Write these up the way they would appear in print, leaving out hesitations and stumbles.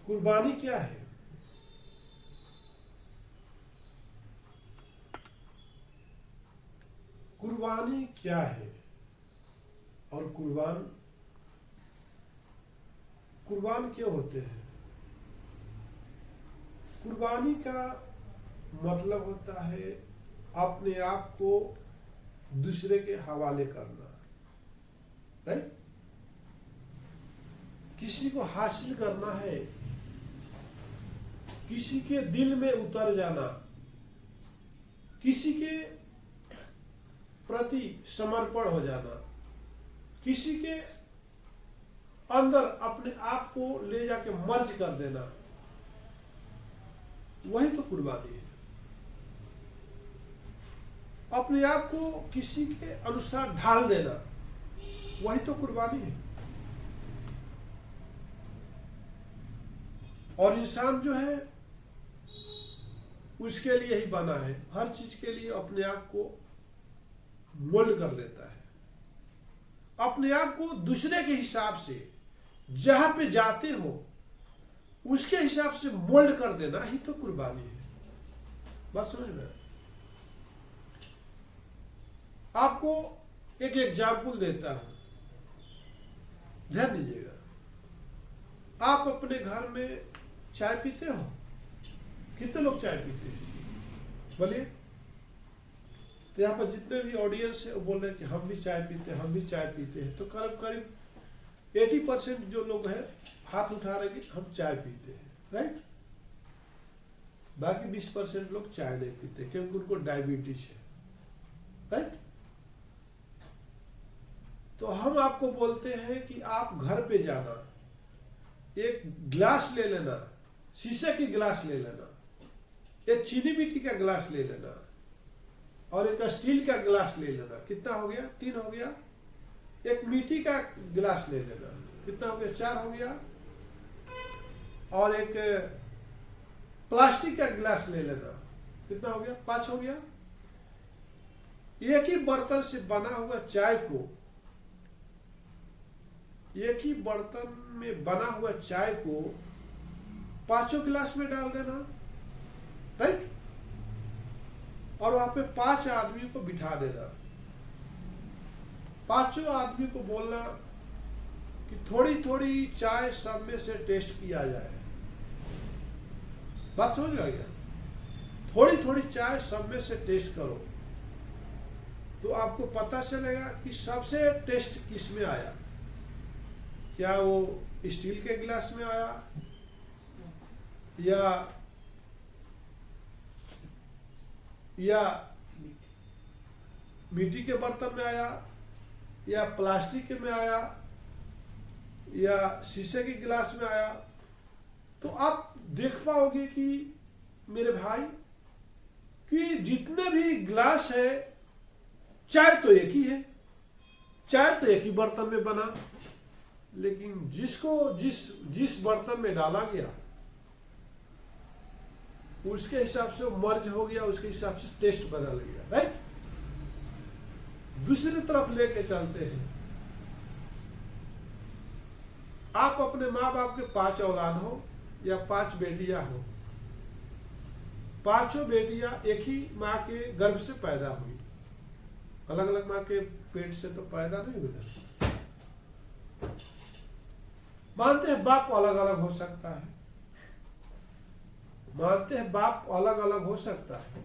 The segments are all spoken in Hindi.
कुर्बानी क्या है? कुर्बानी क्या है? और कुर्बान क्यों होते हैं? कुर्बानी का मतलब होता है अपने आप को दूसरे के हवाले करना, राइट? किसी को हासिल करना है, किसी के दिल में उतर जाना, किसी के प्रति समर्पण हो जाना, किसी के अंदर अपने आप को ले जाके मर्ज कर देना, वही तो कुर्बानी है। अपने आप को किसी के अनुसार ढाल देना, वही तो कुर्बानी है। और इंसान जो है उसके लिए ही बना है, हर चीज के लिए अपने आप को मोल्ड कर लेता है, अपने आप को दूसरे के हिसाब से जहां पे जाते हो उसके हिसाब से मोल्ड कर देना ही तो कुर्बानी है। बात समझ में? आपको एक एग्जाम्पल देता हूं, ध्यान दीजिएगा। आप अपने घर में चाय पीते हो? कितने लोग चाय पीते हैं? बोलिए। तो यहाँ पर जितने भी ऑडियंस है वो बोल रहे हैं कि हम भी चाय पीते हैं, हम भी चाय पीते हैं। तो करीब 80% जो लोग हैं हाथ उठा रहे कि हम चाय पीते हैं, राइट? बाकी 20% लोग चाय नहीं पीते क्योंकि उनको डायबिटीज है, राइट? तो हम आपको बोलते हैं कि आप घर पे जाना, एक गिलास ले लेना, शीशे की गिलास ले लेना, एक चीनी मिट्टी का गिलास ले लेना और एक स्टील का गिलास ले लेना। कितना हो गया? 3 हो गया। एक मिट्टी का गिलास ले लेना, कितना हो गया? 4 हो गया। और एक प्लास्टिक का गिलास ले लेना, कितना हो गया? 5 हो गया। एक ही बर्तन से बना हुआ चाय को, एक ही बर्तन में बना हुआ चाय को 5 गिलास में डाल देना, राइट? और वहां पे 5 आदमियों को बिठा देना, 5 आदमी को बोलना कि थोड़ी थोड़ी चाय सब में से टेस्ट किया जाए। बात समझ में आ गया? थोड़ी थोड़ी चाय सब में से टेस्ट करो तो आपको पता चलेगा कि सबसे टेस्ट किस में आया। क्या वो स्टील के गिलास में आया या मिट्टी के बर्तन में आया या प्लास्टिक के में आया या शीशे के गिलास में आया? तो आप देख पाओगे कि मेरे भाई कि जितने भी गिलास है, चाय तो एक ही है, चाय तो एक ही बर्तन में बना, लेकिन जिसको जिस बर्तन में डाला गया उसके हिसाब से वो मर्ज हो गया, उसके हिसाब से टेस्ट बदल गया, राइट? दूसरी तरफ लेके चलते हैं। आप अपने माँ बाप के 5 औलाद हो या 5 बेटियां हो, 5 बेटियां एक ही माँ के गर्भ से पैदा हुई, अलग अलग माँ के पेट से तो पैदा नहीं हुआ। मानते हैं बाप अलग अलग हो सकता है, मानते हैं बाप अलग अलग हो सकता है,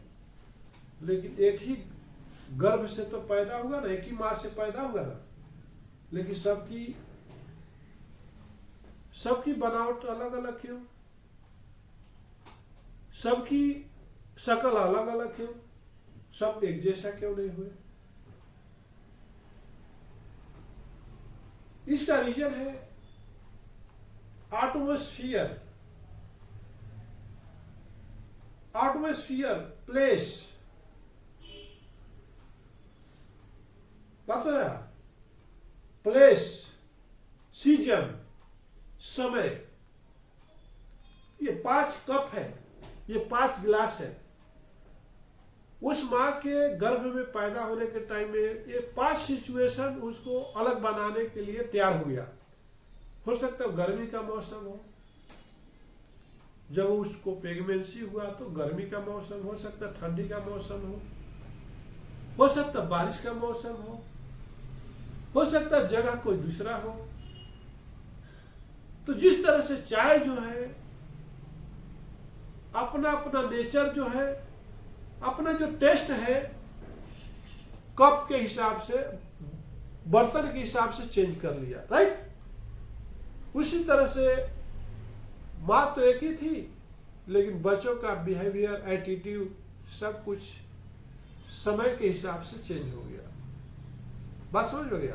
लेकिन एक ही गर्भ से तो पैदा हुआ ना, एक ही माँ से पैदा हुआ ना। लेकिन सबकी बनावट अलग अलग क्यों? सबकी शक्ल अलग अलग क्यों? सब एक जैसा क्यों नहीं हुए? इसका रीजन है एटमॉस्फेयर प्लेस। बात है, प्लेस, सीजन, समय। ये 5 कप है, ये 5 गिलास है। उस माँ के गर्भ में पैदा होने के टाइम में ये 5 सिचुएशन उसको अलग बनाने के लिए तैयार हो गया। हो सकता है गर्मी का मौसम हो, जब उसको प्रेगनेंसी हुआ तो गर्मी का मौसम हो सकता, ठंडी का मौसम हो सकता बारिश का मौसम हो सकता जगह कोई दूसरा हो। तो जिस तरह से चाय जो है अपना अपना नेचर जो है, अपना जो टेस्ट है कप के हिसाब से, बर्तन के हिसाब से चेंज कर लिया, राइट। उसी तरह से माँ तो एक ही थी, लेकिन बच्चों का बिहेवियर, एटीट्यूड सब कुछ समय के हिसाब से चेंज हो गया। बात समझ में गया?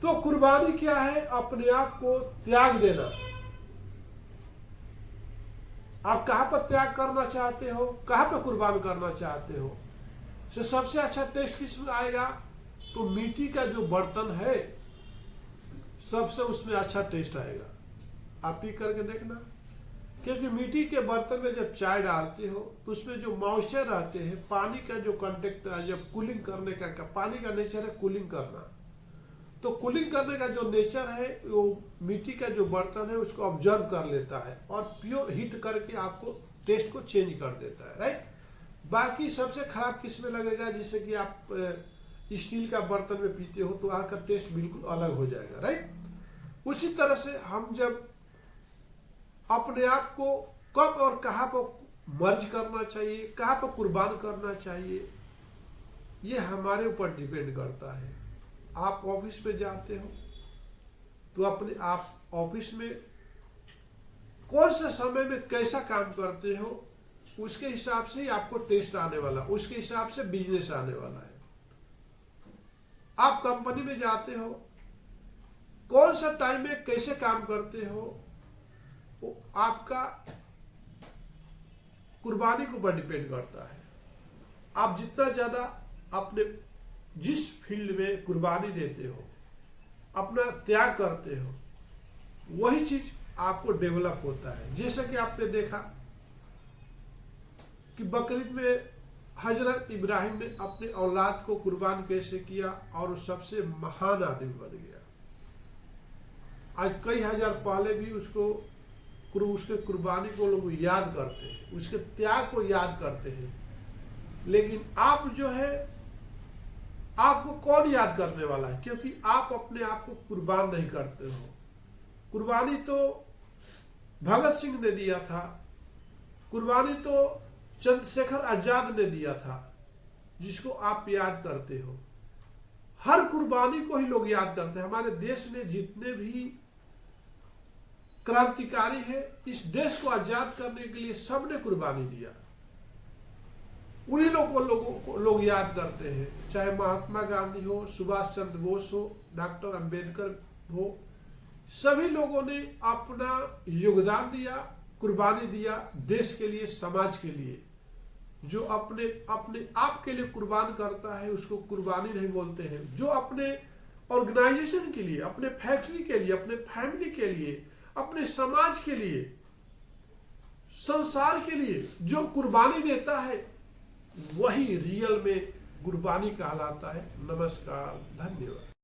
तो कुर्बानी क्या है? अपने आप को त्याग देना। आप कहां पर त्याग करना चाहते हो, कहां पर कुर्बान करना चाहते हो? तो सबसे अच्छा टेस्ट किसमें आएगा? तो मिट्टी का जो बर्तन है सबसे उसमें अच्छा टेस्ट आएगा। आप पी करके देखना, क्योंकि मिट्टी के बर्तन में जब चाय डालते हो तो उसमें जो मॉइस्चर रहते हैं, पानी का जो कंटेक्ट, जब कूलिंग करने का, पानी का नेचर है कूलिंग करना, तो कूलिंग करने का जो नेचर है वो मिट्टी का जो बर्तन है उसको ऑब्जर्व कर लेता है और प्योर हीट करके आपको टेस्ट को चेंज कर देता है, राइट। बाकी सबसे खराब किसमें लगेगा? जिससे कि आप स्टील का बर्तन में पीते हो तो आपका टेस्ट बिल्कुल अलग हो जाएगा, राइट। उसी तरह से हम जब अपने आप को कब और कहां पर मर्ज करना चाहिए, कहां पर कुर्बान करना चाहिए, ये हमारे ऊपर डिपेंड करता है। आप ऑफिस में जाते हो तो अपने आप ऑफिस में कौन से समय में कैसा काम करते हो, उसके हिसाब से ही आपको टेस्ट आने वाला, उसके हिसाब से बिजनेस आने वाला है। आप कंपनी में जाते हो, कौन सा टाइम में कैसे काम करते हो, वो आपका कुर्बानी के ऊपर डिपेंड करता है। आप जितना ज्यादा अपने जिस फील्ड में कुर्बानी देते हो, अपना त्याग करते हो, वही चीज आपको डेवलप होता है। जैसे कि आपने देखा कि बकरीद में हजरत इब्राहिम ने अपने औलाद को कुर्बान कैसे किया और वो सबसे महान आदमी बन गया। आज कई हजार पहले भी उसके कुर्बानी को लोग याद करते हैं, उसके त्याग को याद करते हैं। लेकिन आप जो है, आपको कौन याद करने वाला है? क्योंकि आप अपने आप को कुर्बान नहीं करते हो। कुर्बानी तो भगत सिंह ने दिया था, कुर्बानी तो चंद्रशेखर आजाद ने दिया था, जिसको आप याद करते हो। हर कुर्बानी को ही लोग याद करते हैं। हमारे देश में जितने भी क्रांतिकारी है, इस देश को आजाद करने के लिए सबने कुर्बानी दिया। उन्हीं लोगों को लोग याद करते हैं, चाहे महात्मा गांधी हो, सुभाष चंद्र बोस हो, डॉक्टर अंबेडकर हो। सभी लोगों ने अपना योगदान दिया, कुर्बानी दिया देश के लिए, समाज के लिए। जो अपने आप के लिए कुर्बान करता है उसको कुर्बानी नहीं बोलते हैं। जो अपने ऑर्गेनाइजेशन के लिए, अपने फैक्ट्री के लिए, अपने फैमिली के लिए, अपने समाज के लिए, संसार के लिए जो कुर्बानी देता है वही रियल में कुर्बानी कहलाता है। नमस्कार, धन्यवाद।